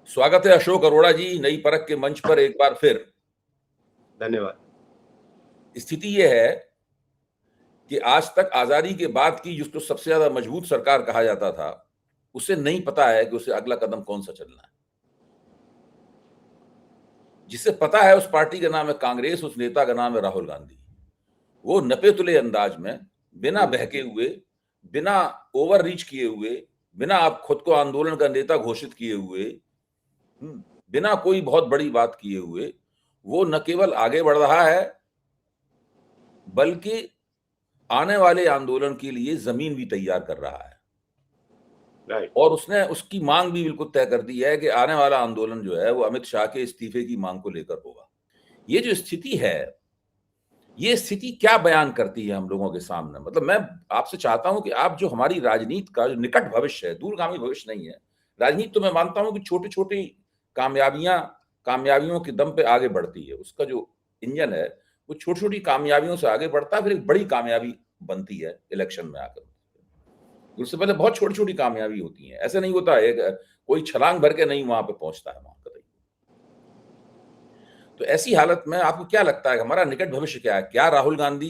स्वागत है अशोक अरोड़ा जी नई परख के मंच पर एक बार फिर। धन्यवाद। स्थिति यह है कि आज तक आजादी के बाद की जिसको सबसे ज्यादा मजबूत सरकार कहा जाता था, उसे नहीं पता है कि उसे अगला कदम कौन सा चलना है। जिसे पता है उस पार्टी का नाम है कांग्रेस, उस नेता का नाम है राहुल गांधी। वो नपे तुले अंदाज में, बिना बहके हुए, बिना ओवर रीच किए हुए, बिना आप खुद को आंदोलन का नेता घोषित किए हुए, बिना कोई बहुत बड़ी बात किए हुए, वो न केवल आगे बढ़ रहा है बल्कि आने वाले आंदोलन के लिए जमीन भी तैयार कर रहा है। और उसने उसकी मांग भी बिल्कुल तय कर दी है कि आने वाला आंदोलन जो है वो अमित शाह के इस्तीफे की मांग को लेकर होगा। ये जो स्थिति है, ये स्थिति क्या बयान करती है हम लोगों के सामने? मतलब मैं आपसे चाहता हूं कि आप जो हमारी राजनीति का जो निकट भविष्य है, दूरगामी भविष्य नहीं है, राजनीति तो मैं मानता हूं कि छोटी छोटी कामयाबियों के दम पे आगे बढ़ती है। उसका जो इंजन है वो छोटी छोटी कामयाबियों से आगे बढ़ता है, फिर एक बड़ी कामयाबी बनती है इलेक्शन में आकर। उससे पहले बहुत छोटी छोटी कामयाबी होती है, ऐसा नहीं होता है कोई छलांग भर के नहीं वहां पे पहुंचता है वहां पर। तो ऐसी हालत में आपको क्या लगता है हमारा निकट भविष्य क्या है? क्या राहुल गांधी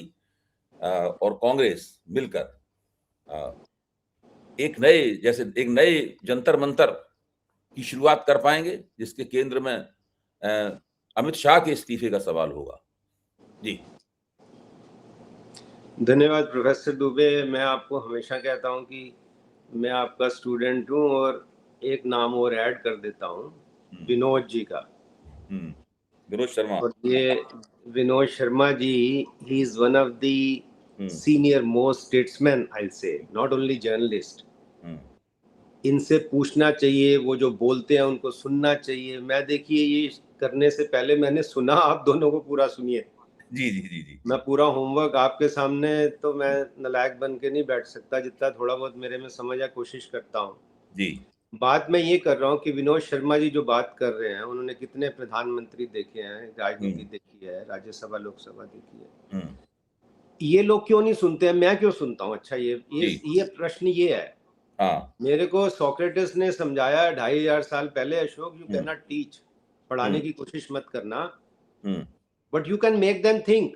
और कांग्रेस मिलकर एक नए जंतर मंतर की शुरुआत कर पाएंगे जिसके केंद्र में अमित शाह के इस्तीफे का सवाल होगा? जी धन्यवाद प्रोफेसर दुबे। मैं आपको हमेशा कहता हूं कि मैं आपका स्टूडेंट हूं और एक नाम और ऐड कर देता हूं, विनोद जी का। विनोद शर्मा। और ये Vinod Sharma ji, he is one of the senior most statesman, I say, not only journalist. इनसे पूछना चाहिए, वो जो बोलते हैं उनको सुनना चाहिए। मैं देखिए ये करने से पहले मैंने सुना, आप दोनों को पूरा सुनिए। जी जी जी जी। मैं पूरा होमवर्क आपके सामने, तो मैं नालायक बन के नहीं बैठ सकता, जितना थोड़ा बहुत मेरे में समझ आ कोशिश करता हूँ। जी। बात मैं ये कर रहा हूँ कि विनोद शर्मा जी जो बात कर रहे हैं, उन्होंने कितने प्रधानमंत्री देखे हैं, राजनीति देखी है, राज्यसभा लोकसभा देखी है। ये लोग क्यों नहीं सुनते हैं, मैं क्यों सुनता हूँ? अच्छा, ये प्रश्न ये है। मेरे को सोक्रेटिस ने समझाया 2500 साल पहले, Ashok, you can not teach, पढ़ाने की कोशिश मत करना, but you can make them think.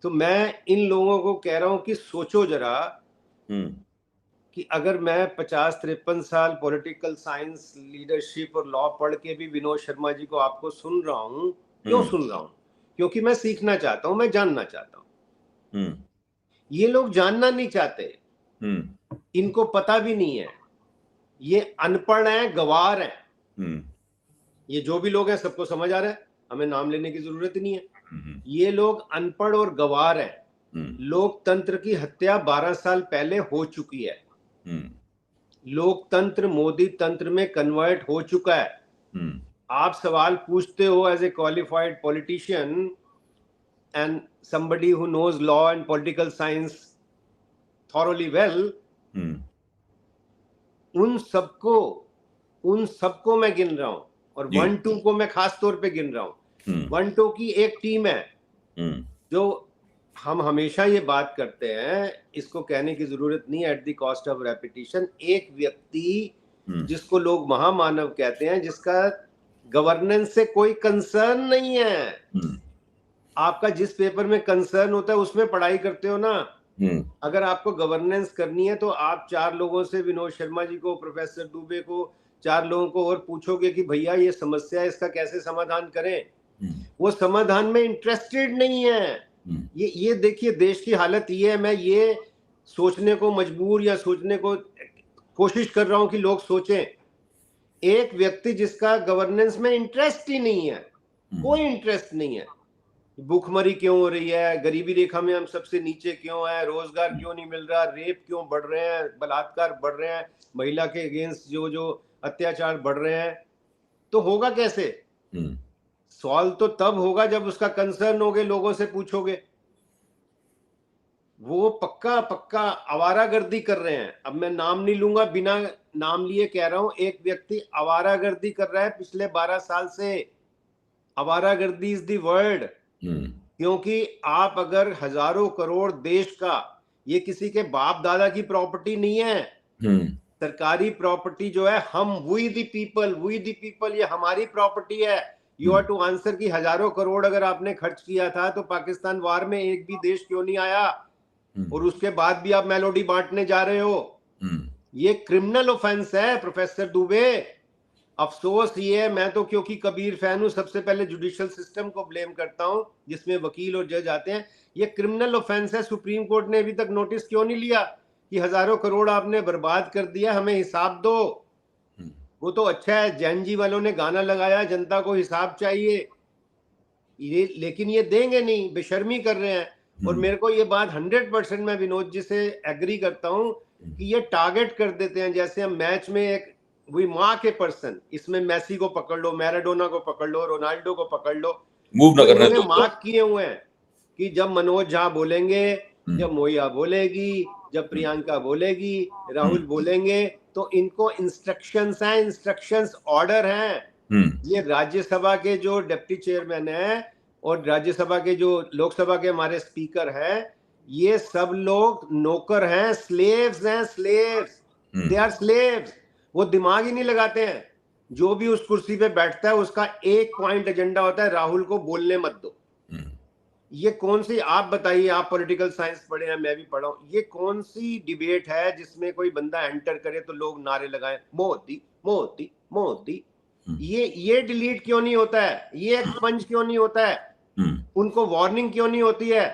तो मैं इन लोगों को कह रहा हूं कि सोचो जरा कि अगर मैं 50-53 साल पॉलिटिकल साइंस, लीडरशिप और लॉ पढ़ के भी विनोद शर्मा जी को आपको सुन रहा हूं, क्यों सुन रहा हूं? क्योंकि मैं सीखना चाहता हूं, मैं जानना चाहता हूं। ये लोग जानना नहीं चाहते, इनको पता भी नहीं है, ये अनपढ़ हैं, गवार हैं। ये जो भी लोग हैं सबको समझ आ रहा है, हमें नाम लेने की जरूरत नहीं है। ये लोग अनपढ़ और गवार हैं। लोकतंत्र की हत्या 12 साल पहले हो चुकी है। लोकतंत्र मोदी तंत्र में कन्वर्ट हो चुका है। आप सवाल पूछते हो as a qualified politician and somebody who knows law and political science thoroughly well, उन सबको मैं गिन रहा हूं, और 1-2 को मैं खास तौर पे गिन रहा हूं। 1-2 की एक टीम है जो, हम हमेशा ये बात करते हैं, इसको कहने की जरूरत नहीं, eight the cost of repetition, एक व्यक्ति जिसको लोग महामानव कहते हैं, जिसका गवर्नेंस से कोई कंसर्न नहीं है। आपका जिस पेपर में कंसर्न होता है उसमें पढ़ाई करते हो ना। अगर आपको गवर्नेंस करनी है तो आप 4 लोगों से, विनोद शर्मा जी को, प्रोफेसर दुबे को, 4 लोगों को और पूछोगे कि भैया ये समस्या है, इसका कैसे समाधान करें। वो समाधान में इंटरेस्टेड नहीं है। ये देखिए देश की हालत ये है। मैं ये सोचने को मजबूर या सोचने को कोशिश कर रहा हूं कि लोग सोचें, एक व्यक्ति जिसका गवर्नेंस में इंटरेस्ट ही नहीं है, कोई इंटरेस्ट नहीं है, भूखमरी क्यों हो रही है, गरीबी रेखा में हम सबसे नीचे क्यों है, रोजगार क्यों नहीं मिल रहा, रेप क्यों बढ़ रहे हैं, बलात्कार बढ़ रहे हैं, महिला के अगेंस्ट जो अत्याचार बढ़ रहे हैं, तो होगा कैसे? सवाल तो तब होगा जब उसका कंसर्न होगे, लोगों से पूछोगे। वो पक्का आवारागर्दी कर रहे हैं। अब मैं नाम नहीं लूंगा, बिना नाम लिए कह रहा हूं, एक व्यक्ति आवारागर्दी कर रहा है पिछले 12 साल से। आवारागर्दी इज द वर्ड। क्योंकि आप अगर हजारों करोड़ देश का, ये किसी के बाप दादा की प्रॉपर्टी नहीं है, सरकारी प्रॉपर्टी जो है, हम वी द पीपल, ये हमारी प्रॉपर्टी है। यू आर टू आंसर कि हजारों करोड़ अगर आपने खर्च किया था तो पाकिस्तान वार में एक भी देश क्यों नहीं आया, और उसके बाद भी आप मेलोडी बांटने जा रहे हो। ये क्रिमिनल ऑफेंस है प्रोफेसर दुबे। अफसोस ये है, मैं तो क्योंकि कबीर फैन हूं, सबसे पहले जुडिशियल सिस्टम को ब्लेम करता हूं जिसमें वकील और जज आते हैं। ये क्रिमिनल ऑफेंस है। सुप्रीम कोर्ट ने अभी तक नोटिस क्यों नहीं लिया कि हजारों करोड़ आपने बर्बाद कर दिया, हमें हिसाब दो। वो तो अच्छा है, जैन जी वालों ने गाना लगाया जनता को हिसाब चाहिए, लेकिन ये देंगे नहीं, बेशर्मी कर रहे हैं। और मेरे को ये बात 100% मैं विनोद जी से एग्री करता हूं कि ये टारगेट कर देते हैं। जैसे हम मैच में एक वी मार्क ए पर्सन, इसमें मेसी को पकड़ लो, मैराडोना को पकड़ लो, रोनाल्डो को पकड़ लो, मूव न करने तो मार्क किए हुए हैं कि जब मनोज झा बोलेंगे, जब मोइया बोलेगी, जब प्रियंका बोलेगी, राहुल बोलेंगे, तो इनको इंस्ट्रक्शंस हैं, इंस्ट्रक्शंस ऑर्डर हैं। ये राज्यसभा के जो डिप्टी चेयरमैन है और राज्यसभा के जो लोकसभा के हमारे स्पीकर हैं, ये सब लोग नौकर हैं, स्लेव्स हैं, स्लेव्स, दे आर स्लेव्स। वो दिमाग ही नहीं लगाते हैं। जो भी उस कुर्सी पे बैठता है उसका एक पॉइंट एजेंडा होता है, राहुल को बोलने मत दो। ये कौन सी, आप बताइए, आप पॉलिटिकल साइंस पढ़े हैं, मैं भी पढ़ा हूं, ये कौन सी डिबेट है जिसमें कोई बंदा एंटर करे तो लोग नारे लगाएं, मोदी मोदी मोदी। ये डिलीट क्यों नहीं होता है? ये एक्सपंज क्यों नहीं होता है? उनको वार्निंग क्यों नहीं होती है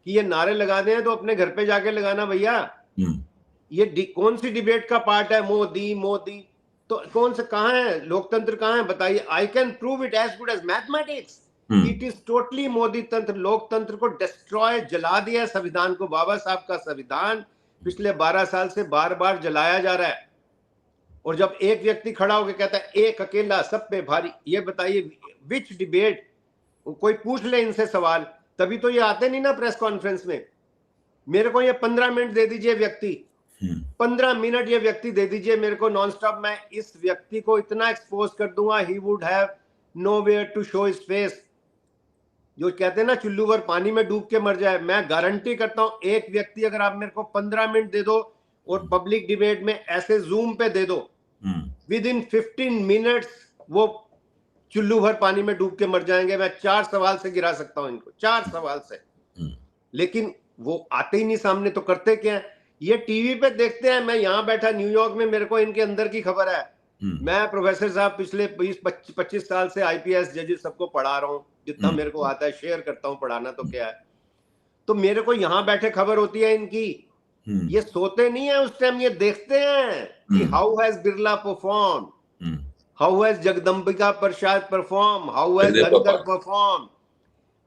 कि ये नारे लगा दें तो अपने घर पे जाके लगाना भैया? ये कौन सी डिबेट का पार्ट है? मोदी मोदी तो कौन सा, कहां है लोकतंत्र, कहां है बताइए? I can prove it as good as mathematics. It is totally Modi तंत्र। लोकतंत्र को डिस्ट्रॉय, जला दिया संविधान को। बाबा साहब का संविधान पिछले 12 साल से बार बार जलाया जा रहा है। और जब एक व्यक्ति खड़ा होकर कहता है एक अकेला सब पे भारी, ये बताइए विच डिबेट? कोई पूछ ले इनसे सवाल, तभी तो ये आते नहीं ना प्रेस कॉन्फ्रेंस में। मेरे को ये 15 मिनट दे दीजिए व्यक्ति, 15 मिनट ये व्यक्ति दे दीजिए मेरे को नॉन स्टॉप, मैं इस व्यक्ति को इतना एक्सपोज कर दूंगा, he would have nowhere to show his face. जो कहते हैं ना चुल्लू भर पानी में डूब के मर जाए, मैं गारंटी करता हूं एक व्यक्ति अगर आप मेरे को 15 मिनट दे दो और पब्लिक डिबेट में ऐसे जूम पे दे दो, विद इन 15 मिनट्स वो चुल्लू भर पानी में डूब के मर जाएंगे। मैं 4 सवाल से गिरा सकता हूं इनको, 4 सवाल से। लेकिन वो आते ही नहीं सामने, तो करते क्या है? ये टीवी पे देखते हैं। मैं यहां बैठा न्यूयॉर्क में, मेरे को इनके अंदर की खबर है। मैं प्रोफेसर साहब पिछले 20-25 साल से आईपीएस जजेस सबको पढ़ा रहा हूं, जितना मेरे को आता है शेयर करता हूं, पढ़ाना तो क्या है। तो मेरे को यहां बैठे खबर होती है इनकी। ये सोते नहीं है उस टाइम, ये देखते हैं कि how has Birla perform, how has Jagdambika Prasad perform, how has Dhankhar perform,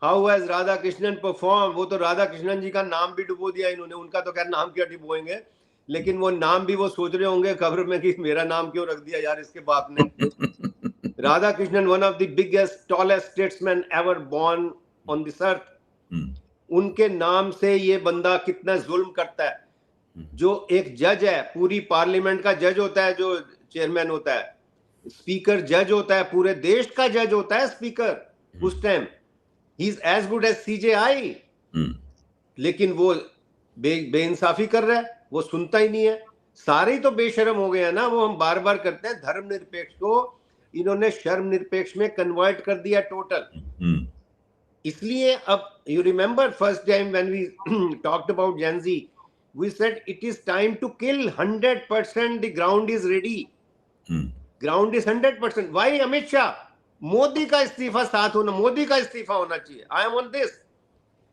how has Radhakrishnan perform. वो तो राधा कृष्णन जी का नाम भी डुबो दिया इन्होंने, उनका तो क्या नाम क्या डुबोएंगे, लेकिन वो नाम भी वो सोच रहे होंगे खबर में कि मेरा नाम क्यों रख दिया यार इसके बाप ने। Radhakrishnan, one of the biggest tallest statesman ever born on this earth, उनके नाम से ये बंदा कितना जुल्म करता है। जो एक जज है, पूरी पार्लियामेंट का जज होता है, जो चेयरमैन होता है, स्पीकर जज होता है, पूरे देश का जज होता है स्पीकर उस time. He is as good as CJI. लेकिन वो बेइंसाफी कर रहा है, वो सुनता ही नहीं है। सारे ही तो बेशर्म हो गए हैं ना। वो हम बार बार करते हैं, धर्मनिरपेक्ष को इन्होंने शर्म निरपेक्ष में कन्वर्ट कर दिया टोटल। इसलिए अब you remember first time when we talked about Gen Z, we said it is time to kill 100%, the ground is ready, ground is 100%। Why Amit Shah? Modi का इस्तीफा साथ होना, मोदी का इस्तीफा होना चाहिए। I am on this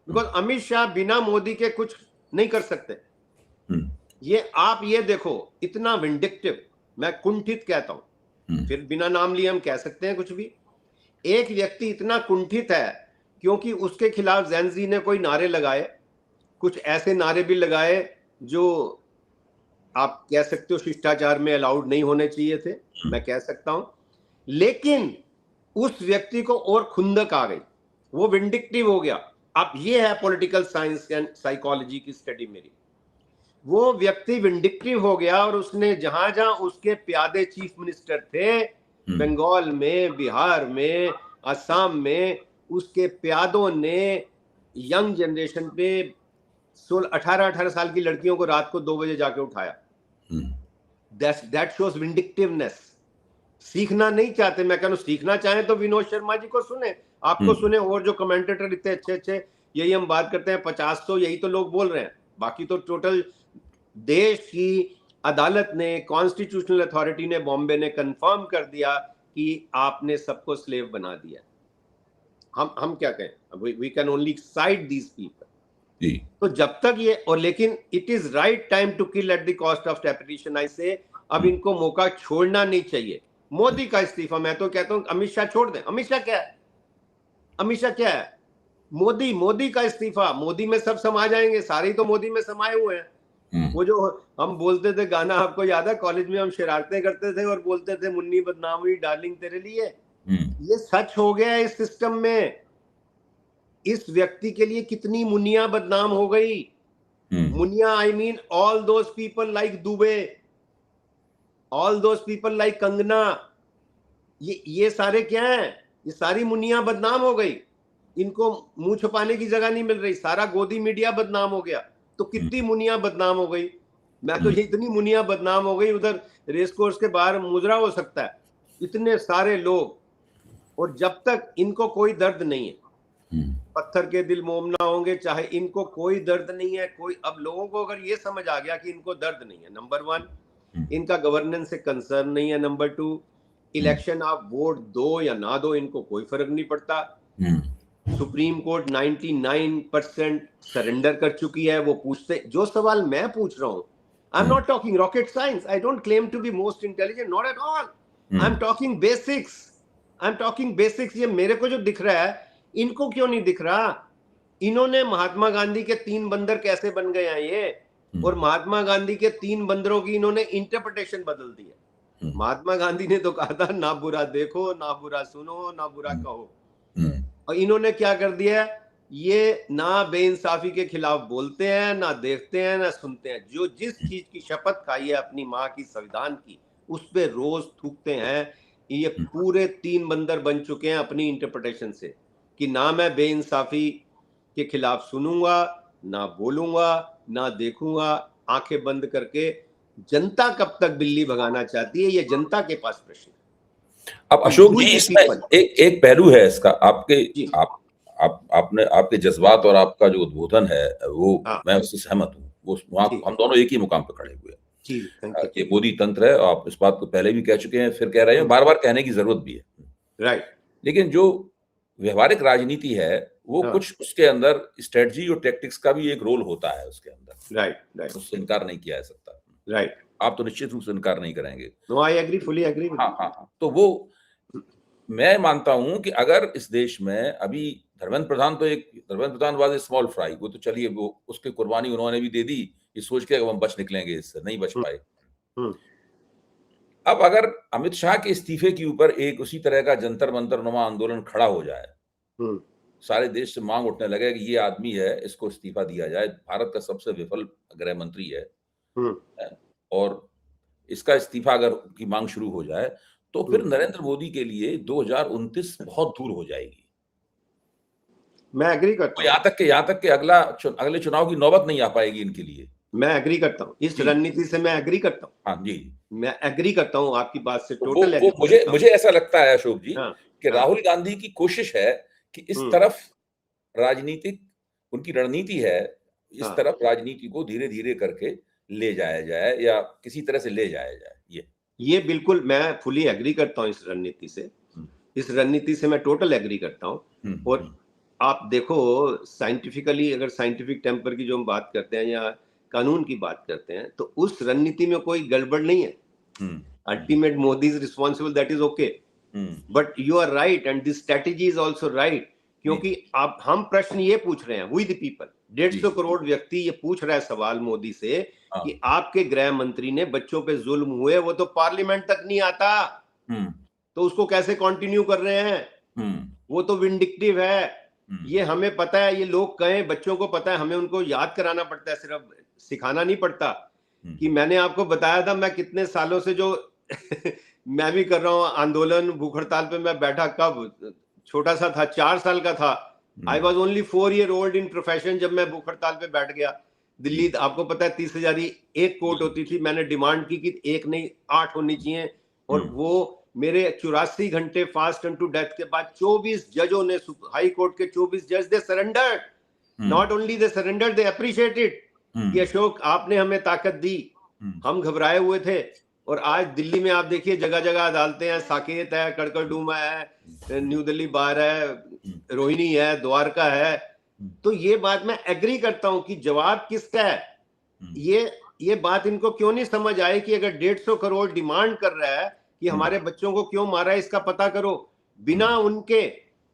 because Amit Shah बिना मोदी के कुछ नहीं कर सकते। ये आप ये देखो, इतना विंडिक्टिव, मैं कुंठित कहता हूं, फिर बिना नाम लिए हम कह सकते हैं कुछ भी। एक व्यक्ति इतना कुंठित है क्योंकि उसके खिलाफ जेन ज़ी ने कोई नारे लगाए, कुछ ऐसे नारे भी लगाए जो आप कह सकते हो शिष्टाचार में अलाउड नहीं होने चाहिए थे, मैं कह सकता हूं। लेकिन उस व्यक्ति को और खुंदक आ गई, वो विंडिक्टिव हो गया। अब ये है पॉलिटिकल साइंस एंड साइकोलॉजी की स्टडी मेरी। वो व्यक्ति विंडिक्टिव हो गया और उसने जहां जहां उसके प्यादे चीफ मिनिस्टर थे, बंगाल में, बिहार में, असम में, उसके प्यादों ने यंग जनरेशन पे 18-18 साल की लड़कियों को रात को 2 बजे जाके उठाया। That shows vindictiveness. सीखना नहीं चाहते। मैं कहूँ सीखना चाहें तो विनोद शर्मा जी को सुने, आपको सुने, और जो कमेंटेटर इतने अच्छे अच्छे, यही हम बात करते हैं 50 तो यही तो लोग बोल रहे हैं, बाकी तो टोटल देश की अदालत ने, कॉन्स्टिट्यूशनल अथॉरिटी ने, बॉम्बे ने कंफर्म कर दिया कि आपने सबको स्लेव बना दिया। हम क्या कहें, we can only side these people. तो जब तक ये, और लेकिन it is right time to kill at the cost of reputation. I say अब इनको मौका छोड़ना नहीं चाहिए। मोदी का इस्तीफा, मैं तो कहता हूं अमित शाह छोड़ दें। अमित शाह क्या है? अमित शाह क्या है? मोदी का इस्तीफा, मोदी में सब समा जाएंगे, सारे तो मोदी में समाये हुए हैं। वो जो हम बोलते थे गाना, आपको याद है, कॉलेज में हम शरारतें करते थे और बोलते थे मुन्नी बदनाम हुई डार्लिंग तेरे लिए, ये सच हो गया है इस सिस्टम में। इस व्यक्ति के लिए कितनी मुनिया बदनाम हो गई। Muniya, I mean all those people like Dubey, all those people like Kangana, ये सारे क्या हैं? ये सारी मुनिया बदनाम हो गई। इनको मुंह छुपाने की जगह नहीं मिल रही, सारा गोदी मीडिया बदनाम हो गया। तो कितनी मुनिया बदनाम हो गई। मैं तो ये इतनी मुनिया बदनाम हो गई, उधर रेस कोर्स के बाहर मुजरा हो सकता है, इतने सारे लोग। और जब तक इनको कोई दर्द नहीं है, पत्थर के दिल मोम ना होंगे, चाहे इनको कोई दर्द नहीं है कोई। अब लोगों को अगर ये समझ आ गया कि इनको दर्द नहीं है, नंबर 1 इनका गवर्नेंस से कंसर्न नहीं है, नंबर 2 इलेक्शन आप वोट दो या ना दो इनको कोई फर्क नहीं पड़ता। सुप्रीम कोर्ट 99% सरेंडर कर चुकी है। वो पूछते, जो सवाल मैं पूछ रहा हूं, I am not talking rocket science, I don't claim to be most intelligent, not at all, I am talking basics, I am talking basics. ये मेरे को जो दिख रहा है, इनको क्यों नहीं दिख रहा? इन्होंने महात्मा गांधी के 3 बंदर कैसे बन गए हैं ये, और महात्मा गांधी के 3 बंदरों की इन्होंने इंटरप्रिटेशन बदल दी है। महात्मा गांधी ने तो कहा था ना बुरा देखो, ना बुरा सुनो, ना बुरा कहो, और इन्होंने क्या कर दिया? ये ना बेइंसाफी के खिलाफ बोलते हैं, ना देखते हैं, ना सुनते हैं। जो जिस चीज की शपथ खाई है अपनी माँ की, संविधान की, उस पे रोज थूकते हैं। ये पूरे 3 बंदर बन चुके हैं अपनी इंटरप्रिटेशन से, कि ना मैं बेइंसाफी के खिलाफ सुनूंगा, ना बोलूंगा, ना देखूंगा, आंखें बंद करके। जनता कब तक बिल्ली भगाना चाहती है, ये जनता के पास प्रश्न है। अब अशोक जी, इसमें एक पहलू है इसका, आपने आपके जज्बात और आपका जो उद्बोधन है वो मैं उससे सहमत हूँ। वो वहाँ हम दोनों एक ही मुकाम पर खड़े हुए हैं। ये मोदी तंत्र है, आप इस बात को पहले भी कह चुके हैं, फिर कह रहे हैं, बार बार कहने की जरूरत भी है। राइट। लेकिन जो व्यवहारिक राजनीति है वो कुछ उसके अंदर स्ट्रेटजी और टैक्टिक्स का भी एक रोल होता है उसके अंदर। राइट। उससे इनकार नहीं किया जा सकता। राइट। आप तो निश्चित रूप से इनकार नहीं करेंगे। No, I agree, fully agree. हाँ। तो वो मैं मानता हूं कि अगर इस देश में अभी Dharmendra Pradhan was a small fry, वो तो चलिए, वो उसकी कुर्बानी उन्होंने भी दे दी, ये सोच के हम बच निकलेंगे, इससे नहीं बच पाए। अब अगर अमित शाह के इस्तीफे के ऊपर एक उसी तरह का जंतर मंतर नुमा आंदोलन खड़ा हो जाए, सारे देश से मांग उठने लगे कि ये आदमी है, इसको इस्तीफा दिया जाए, भारत का सबसे विफल गृह मंत्री है, और इसका इस्तीफा अगर की मांग शुरू हो जाए, तो फिर नरेंद्र मोदी के लिए 2029 बहुत दूर हो जाएगी। मैं एग्री करता हूं। यहाँ तक के अगले चुनाव की नौबत नहीं आ पाएगी इनके लिए। मैं एग्री करता हूं, इस रणनीति से मैं एग्री करता हूं। हाँ जी, मैं एग्री करता हूं आपकी बात से, टोटल एग्री। मुझे ऐसा लगता है अशोक जी कि राहुल गांधी की कोशिश है कि इस तरफ राजनीतिक उनकी रणनीति है, इस तरफ राजनीति को धीरे धीरे करके ले जाया जाए या किसी तरह से ले जाया जाए। ये बिल्कुल मैं फुली एग्री करता हूं इस रणनीति से। इस रणनीति से मैं टोटल एग्री करता हूं। और आप देखो, साइंटिफिकली अगर साइंटिफिक टेम्पर की जो हम बात करते हैं या कानून की बात करते हैं, तो उस रणनीति में कोई गड़बड़ नहीं है। Ultimate Modi is responsible, that is okay, but you are right and this strategy is also right. क्योंकि आप हम प्रश्न ये पूछ रहे हैं, वी द पीपल, 150 करोड़ व्यक्ति ये पूछ रहा है सवाल मोदी से कि आपके गृह मंत्री ने बच्चों पे जुल्म हुए, वो तो पार्लियामेंट तक नहीं आता, तो उसको कैसे कंटिन्यू कर रहे हैं? वो तो विंडिक्टिव है। ये हमें पता है, ये लोग कहें, बच्चों को पता है, हमें उनको याद कराना पड़ता है, सिर्फ सिखाना नहीं पड़ता। कि मैंने आपको बताया था मैं कितने सालों से जो मैं भी कर रहा हूँ आंदोलन, भूख हड़ताल पे मैं बैठा, कब छोटा सा था, 4 साल का था। I was only 4 year old in profession जब मैं भूख हड़ताल पे बैठ गया। दिल्ली, आपको पता है 30,000 एक कोर्ट होती थी, मैंने डिमांड की कि एक नहीं 8 होनी चाहिए, और वो मेरे 84 घंटे फास्ट एंड टू डेथ के बाद 24 जजों ने, हाई कोर्ट के 24 जज, they surrendered, not only they surrendered, they appreciated कि अशोक आपने हमें ताकत दी, हम घबराए हुए थे। और आज दिल्ली में आप देखिए जगह जगह अदालतें हैं, साकेत है, कड़कड़डूमा है, न्यू दिल्ली बार है, रोहिणी है, द्वारका है। तो ये बात मैं एग्री करता हूं कि जवाब किसका है। ये बात इनको क्यों नहीं समझ आई कि अगर 150 करोड़ डिमांड कर रहा है कि हमारे बच्चों को क्यों मारा है, इसका पता करो। बिना उनके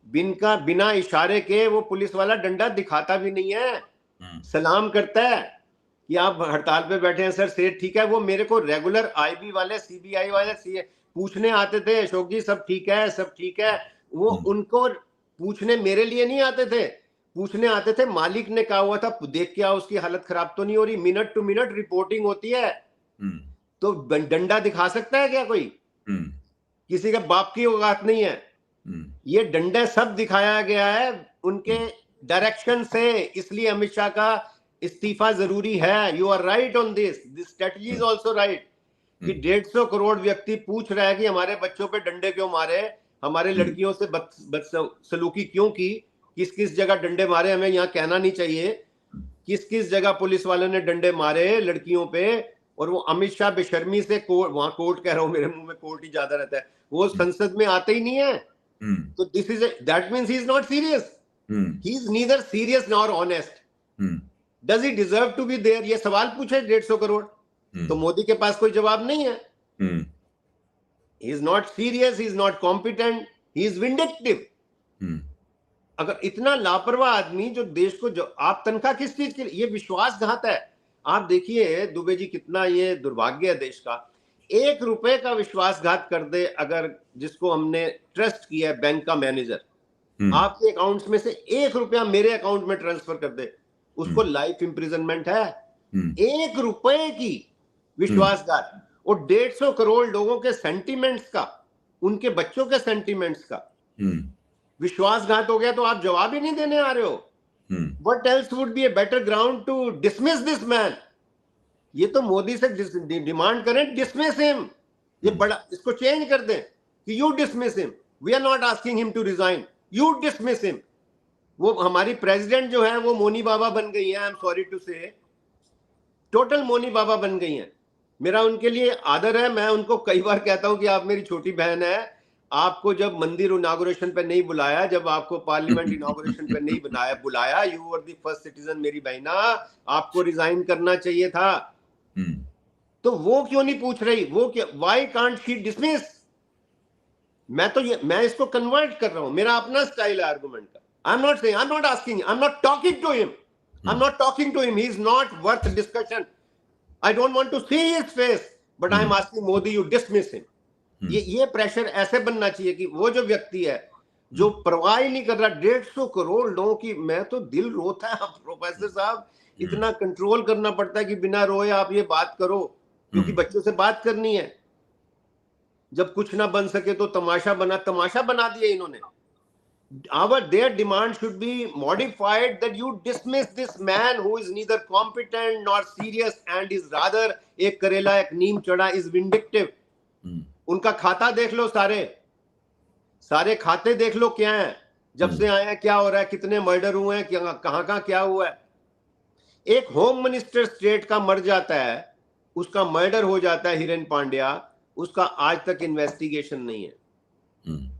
बिना इशारे के वो पुलिस वाला डंडा दिखाता भी नहीं है, सलाम करता है कि आप हड़ताल पे बैठे हैं सर, सेठ ठीक है। वो मेरे को रेगुलर आईबी वाले, सीबीआई वाले पूछने आते थे, अशोक जी सब ठीक है, सब ठीक है। वो उनको पूछने मेरे लिए नहीं आते थे, पूछने आते थे मालिक ने कहा हुआ था देख के आओ उसकी हालत खराब तो नहीं हो रही। मिनट टू मिनट रिपोर्टिंग होती है। तो डंडा दिखा सकता है क्या कोई? किसी का बाप की औकात नहीं है। ये डंडा सब दिखाया गया है उनके डायरेक्शन से, इसलिए अमित शाह का इस्तीफा जरूरी है। You are right on this strategy is also right कि 150 करोड़ व्यक्ति पूछ रहा है कि हमारे बच्चों पे डंडे क्यों मारे, हमारे लड़कियों से बदसलूकी क्यों की, किस किस जगह डंडे मारे, हमें यहाँ कहना नहीं चाहिए किस किस जगह पुलिस वालों ने डंडे मारे लड़कियों पे। और वो अमित शाह बेशर्मी से वहां कोर्ट कह रहा हूं, मेरे मुंह में कोर्ट ही ज्यादा रहता है, वो संसद में आते ही नहीं है। तो this is that means he is not serious, he is neither serious nor honest. Does he deserve to be there? ये सवाल पूछे 150 करोड़, तो मोदी के पास कोई जवाब नहीं है। ही is not serious, he is not competent, he is vindictive. अगर इतना लापरवाह आदमी जो देश को, जो आप तनख्वाह किस चीज के लिए, ये विश्वासघात है। आप देखिए दुबे जी, कितना ये दुर्भाग्य है देश का। 1 रुपए का विश्वासघात कर दे अगर, जिसको हमने ट्रस्ट किया है, बैंक का मैनेजर आपके अकाउंट्स में से 1 रुपया मेरे अकाउंट में ट्रांसफर कर दे, उसको लाइफ इंप्रिजनमेंट है। 1 रुपए की विश्वासघात, और 150 करोड़ लोगों के सेंटिमेंट्स का, उनके बच्चों के सेंटिमेंट्स का विश्वासघात हो गया, तो आप जवाब ही नहीं देने आ रहे हो। What else would be a better ground to dismiss this man? ये तो मोदी से डिमांड करें, डिसमिस हिम। ये बड़ा, इसको चेंज कर दें कि you dismiss him, we are not asking him to resign, you dismiss him. वो हमारी प्रेसिडेंट जो है वो मोनी बाबा बन गई है, आई एम सॉरी टू से, टोटल मोनी बाबा बन गई है। मेरा उनके लिए आदर है, मैं उनको कई बार कहता हूं कि आप मेरी छोटी बहन है। आपको जब मंदिर इनॉग्रेशन पे नहीं बुलाया, जब आपको पार्लियामेंट इनॉग्रेशन पे नहीं बुलाया, you were the first citizen मेरी बहना, आपको रिजाइन करना चाहिए था। तो वो क्यों नहीं पूछ रही? वो क्या, व्हाई कांट शी डिसमिस? मैं इसको कन्वर्ट कर रहा हूं, मेरा अपना स्टाइल है आर्गुमेंट का। I am not saying, I am not asking, I am not talking to him, I am not talking to him, he is not worth discussion. I don't want to see his face, but I am asking Modi, you dismiss him. ये pressure ऐसे बनना चाहिए कि वो जो व्यक्ति है जो परवाह ही नहीं कर रहा 150 करोड़ लोगों की, मैं तो दिल रोता है प्रोफेसर साहब। इतना कंट्रोल करना पड़ता है कि बिना रोए आप ये बात करो, क्योंकि बच्चों से बात करनी है। जब कुछ ना बन सके तो तमाशा बना दिया इन्होंने। their demand should be modified that you dismiss this man who is neither competent nor serious and is rather एक करेला एक नीम चढ़ा, is vindictive। उनका खाता देख लो, सारे खाते देख लो क्या है, जब से आए हैं क्या हो रहा है, कितने मर्डर हुए हैं, कहां क्या हुआ है। एक होम मिनिस्टर स्टेट का मर जाता है, उसका मर्डर हो जाता है, हिरेन पांड्या, उसका आज तक इन्वेस्टिगेशन नहीं है।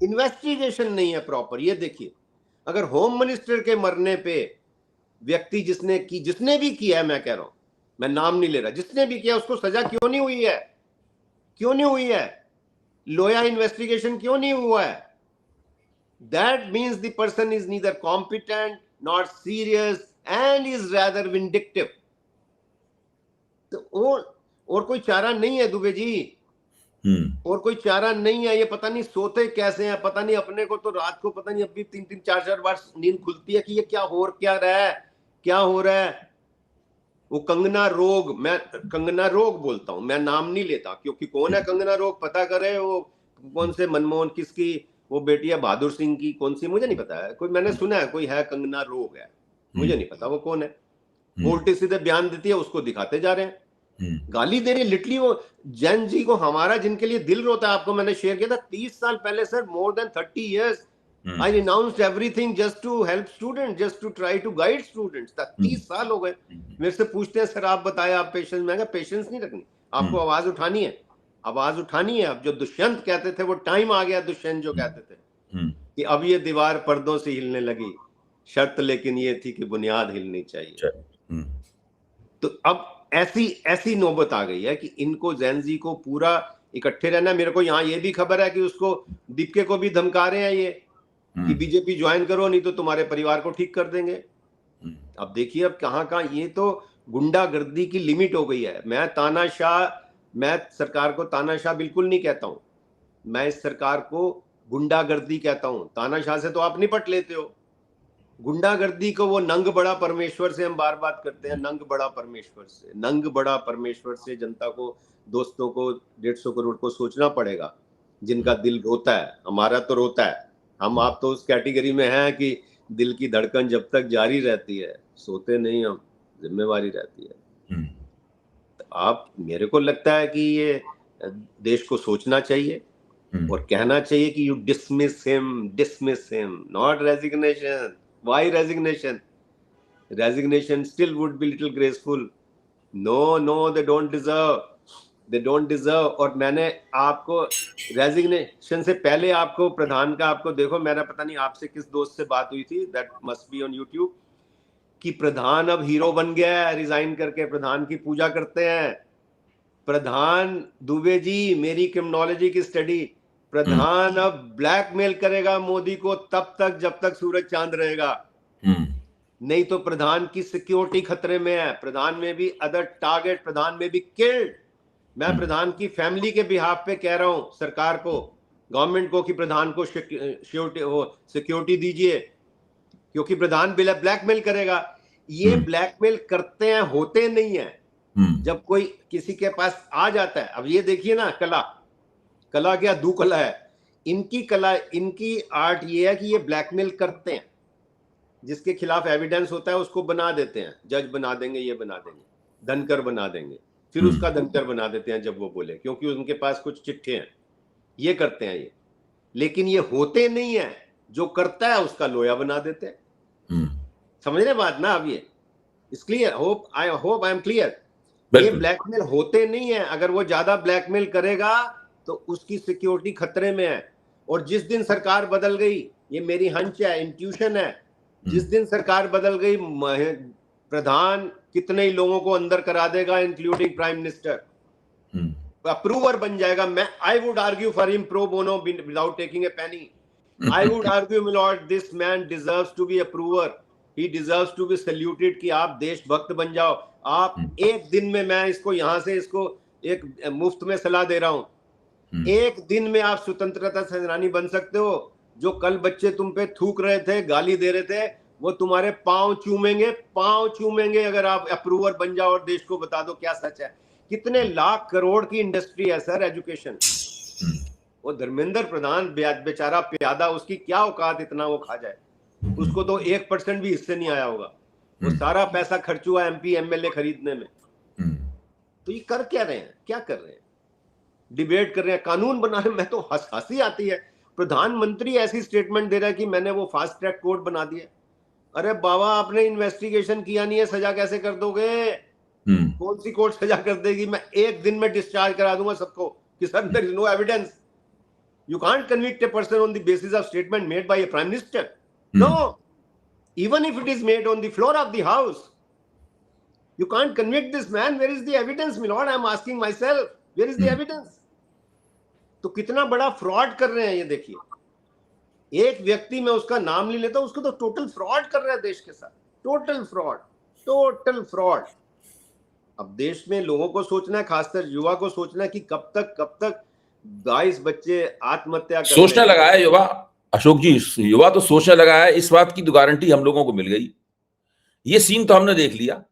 इन्वेस्टिगेशन नहीं है प्रॉपर। ये देखिए, अगर होम मिनिस्टर के मरने पे व्यक्ति जिसने भी किया है, मैं कह रहा हूं, मैं नाम नहीं ले रहा, जिसने भी किया उसको सजा क्यों नहीं हुई है? लोया इन्वेस्टिगेशन क्यों नहीं हुआ है? That means the person is neither competent not serious and is rather vindictive. तो और कोई चारा नहीं है दुबे जी, और कोई चारा नहीं है। ये पता नहीं सोते कैसे हैं, पता नहीं, अपने को तो रात को पता नहीं अभी 3-3, 4-4 बार नींद खुलती है कि ये क्या हो रहा है। वो कंगना रोग, मैं कंगना रोग बोलता हूं, मैं नाम नहीं लेता, क्योंकि कौन है कंगना रोग पता करे। वो कौन से मनमोहन किसकी वो बेटी है, बहादुर सिंह की, कौन सी मुझे नहीं पता है, कोई मैंने सुना है कोई है कंगना रोग है, मुझे नहीं पता वो कौन है। उल्टे सीधे बयान देती है, उसको दिखाते जा रहे हैं, गाली दे रही है लिटरली। वो जैन जी को, हमारा जिनके लिए दिल रोता है, आपको मैंने शेयर किया था 30 साल पहले sir, more than 30 years I renounced everything just to help students, just to try to guide students. 30 साल हो गए। मेरे से पूछते हैं सर आप बताए आप पेशेंस, मैं कहा पेशेंस नहीं रखनी, आपको आवाज उठानी है, आवाज उठानी है। अब जो दुष्यंत कहते थे वो टाइम आ गया, दुष्यंत जो कहते थे कि अब ये दीवार पर्दों से हिलने लगी, शर्त लेकिन ये थी कि बुनियाद हिलनी चाहिए। तो अब ऐसी नौबत आ गई है कि इनको जैनजी को पूरा इकट्ठे रहना। मेरे को यहाँ ये भी खबर है कि उसको दीपके को भी धमका रहे हैं ये कि बीजेपी ज्वाइन करो नहीं तो तुम्हारे परिवार को ठीक कर देंगे। अब देखिए अब कहाँ ये तो गुंडागर्दी की लिमिट हो गई है। मैं सरकार को तानाशाह बिल्कुल नहीं कहता हूं, मैं इस सरकार को गुंडागर्दी कहता हूं। तानाशाह से तो आप निपट लेते हो, गुंडागर्दी को वो नंग बड़ा परमेश्वर से हम बार बात करते हैं, नंग बड़ा परमेश्वर से जनता को, दोस्तों को, 150 करोड़ को सोचना पड़ेगा जिनका दिल रोता है। हमारा तो रोता है, हम आप तो उस कैटेगरी में हैं कि दिल की धड़कन जब तक जारी रहती है सोते नहीं हम, जिम्मेवारी रहती है। तो आप, मेरे को लगता है कि ये देश को सोचना चाहिए और कहना चाहिए कि you dismiss him, not resignation. Why resignation? Resignation still would be little graceful. No, they don't deserve. और मैंने आपको रेजिग्नेशन से पहले आपको प्रधान का, आपको देखो, मेरा पता नहीं आपसे किस दोस्त से बात हुई थी, that must be on YouTube, कि प्रधान अब हीरो बन गया है, रिजाइन करके प्रधान की पूजा करते हैं। प्रधान दुबे जी, मेरी क्रिमिनोलॉजी की स्टडी, प्रधान अब ब्लैकमेल करेगा मोदी को तब तक जब तक सूरज चांद रहेगा, नहीं तो प्रधान की सिक्योरिटी खतरे में है। प्रधान में भी अदर टारगेट, प्रधान में भी किल्ड। मैं प्रधान की फैमिली के बिहाफ पे कह रहा हूं सरकार को, गवर्नमेंट को, कि प्रधान को सिक्योरिटी दीजिए, क्योंकि प्रधान ब्लैकमेल करेगा। ये ब्लैकमेल करते हैं, होते नहीं है। जब कोई किसी के पास आ जाता है, अब ये देखिए ना, कला क्या दू कला है इनकी, कला इनकी आर्ट ये है कि ये ब्लैकमेल करते हैं, जिसके खिलाफ एविडेंस होता है उसको बना देते हैं, जज बना देंगे, ये बना देंगे, धनकर बना देंगे, फिर उसका धनकर बना देते हैं जब वो बोले, क्योंकि उनके पास कुछ चिट्ठे हैं। ये करते हैं ये, लेकिन ये होते नहीं है। जो करता है उसका लोया बना देते हैं। समझ रहे बात ना? अब ये it's clear, I am clear. ये ब्लैकमेल होते नहीं है। अगर वो ज्यादा ब्लैकमेल करेगा तो उसकी सिक्योरिटी खतरे में है। और जिस दिन सरकार बदल गई, ये मेरी हंच है, इंट्यूशन है, जिस दिन सरकार बदल गई, प्रधान कितने ही लोगों को अंदर करा देगा, इंक्लूडिंग प्राइम मिनिस्टर, अप्रूवर बन जाएगा। मैं I would argue for him pro bono without taking a penny. I would argue my lord, this man deserves to be approver, he deserves to be saluted, कि आप देशभक्त बन जाओ। आप एक दिन में, मैं इसको यहां से इसको एक मुफ्त में सलाह दे रहा हूं, एक दिन में आप स्वतंत्रता सेनानी बन सकते हो। जो कल बच्चे तुम पे थूक रहे थे, गाली दे रहे थे, वो तुम्हारे पांव चूमेंगे अगर आप अप्रूवर बन जाओ और देश को बता दो क्या सच है। कितने लाख करोड़ की इंडस्ट्री है सर एजुकेशन। वो धर्मेंद्र प्रधान बेचारा प्यादा, उसकी क्या औकात इतना वो खा जाए, उसको तो 1% भी हिस्से नहीं आया होगा। वो सारा पैसा खर्च हुआ MP MLA खरीदने में। तो ये कर क्या रहे हैं, क्या कर रहे हैं? डिबेट कर रहे हैं, कानून बना रहे हैं। मैं तो हंसी आती है, प्रधानमंत्री ऐसी स्टेटमेंट दे रहा है कि मैंने वो फास्ट ट्रैक कोर्ट बना दिया। अरे बाबा, आपने इन्वेस्टिगेशन किया नहीं है, सजा कैसे कर दोगे? कौन सी कोर्ट सजा कर देगी? मैं एक दिन में डिस्चार्ज करा दूंगा सबको कि sir there is no evidence. You can't convict a person on the basis of statement made by a prime minister. No, even if it is made on the floor of the house, you can't convict this man. Where is the evidence, my lord? I am asking myself, where is the evidence? तो कितना बड़ा fraud कर रहे हैं ये देखिए। एक व्यक्ति, में उसका नाम नहीं लेता, उसको तो टोटल फ्रॉड कर रहा है देश के साथ, टोटल फ्रॉड। अब देश में लोगों को सोचना है, खासकर युवा को सोचना है कि कब तक 22 बच्चे आत्महत्या कर, सोचने लगा है युवा। अशोक जी, युवा तो सोचने लगा है। इस बात की तो गारंटी हम लोगों को मिल गई। ये सीन तो हमने देख लिया,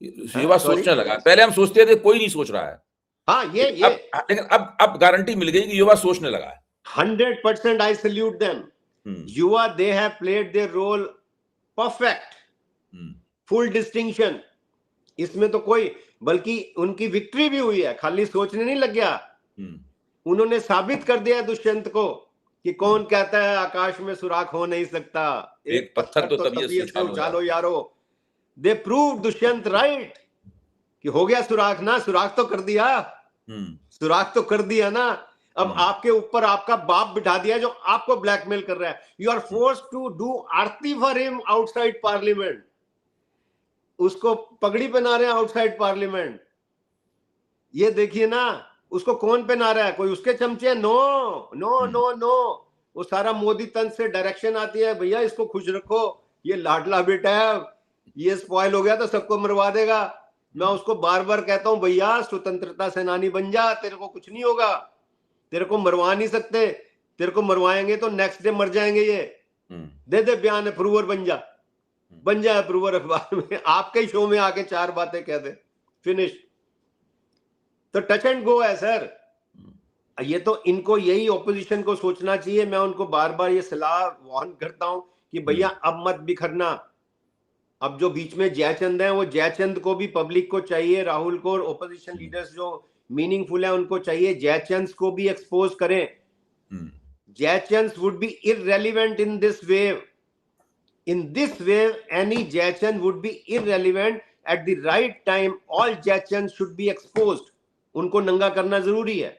युवा सोचने लगा। पहले हम सोचते थे कोई नहीं सोच रहा है। हाँ, ये लेकिन अब गारंटी मिल गई कि युवा सोचने लगा है। 100% I salute them. युवा, they have played their role perfect, full distinction. इसमें तो कोई, बल्कि उनकी विक्ट्री भी हुई है, खाली सोचने नहीं लग गया। उन्होंने साबित कर दिया दुष्यंत को कि कौन कहता है आकाश में सुराख हो नहीं सकता, एक पत्थर तो तबीयत से उछालो यारो। दे प्रूव दुष्यंत राइट कि हो गया सुराख ना, सुराख तो कर दिया, सुराख तो कर दिया ना। अब आपके ऊपर आपका बाप बिठा दिया जो आपको ब्लैकमेल कर रहा है। You are forced to do aarti for him outside parliament. उसको पगड़ी पहना रहे हैं आउटसाइड पार्लियामेंट। ये देखिए ना, उसको कौन पहना रहा है? कोई उसके चमचे? नो नो नो नो, वो सारा मोदी तंत्र से डायरेक्शन आती है, भैया इसको खुश रखो, ये लाडला बेटा है, ये स्पॉइल हो गया तो सबको मरवा देगा। मैं उसको बार बार कहता हूं, भैया स्वतंत्रता सेनानी बन जा, तेरे को कुछ नहीं होगा, तेरे को मरवा नहीं सकते, तेरे को मरवाएंगे तो नेक्स्ट डे मर जाएंगे ये। दे दे बयान, अप्रूवर बन जा, बन जाए अप्रूवर अखबार में, आपके शो में आके 4 बातें कह दे, फिनिश। तो टच एंड गो है सर। ये तो इनको यही ऑपोजिशन को सोचना चाहिए। मैं उनको बार बार ये सलाह वार्न करता हूं कि भैया अब मत बिखरना। अब जो बीच में जयचंद है, वो जयचंद को भी पब्लिक को चाहिए, राहुल को और ओपोजिशन लीडर्स जो मीनिंगफुल है उनको चाहिए जयचंद को भी एक्सपोज करें। Jaichand would be irrelevant in this wave. In this wave, any Jayachand would be irrelevant. At the right time, all Jayachands should be exposed. उनको नंगा करना जरूरी है।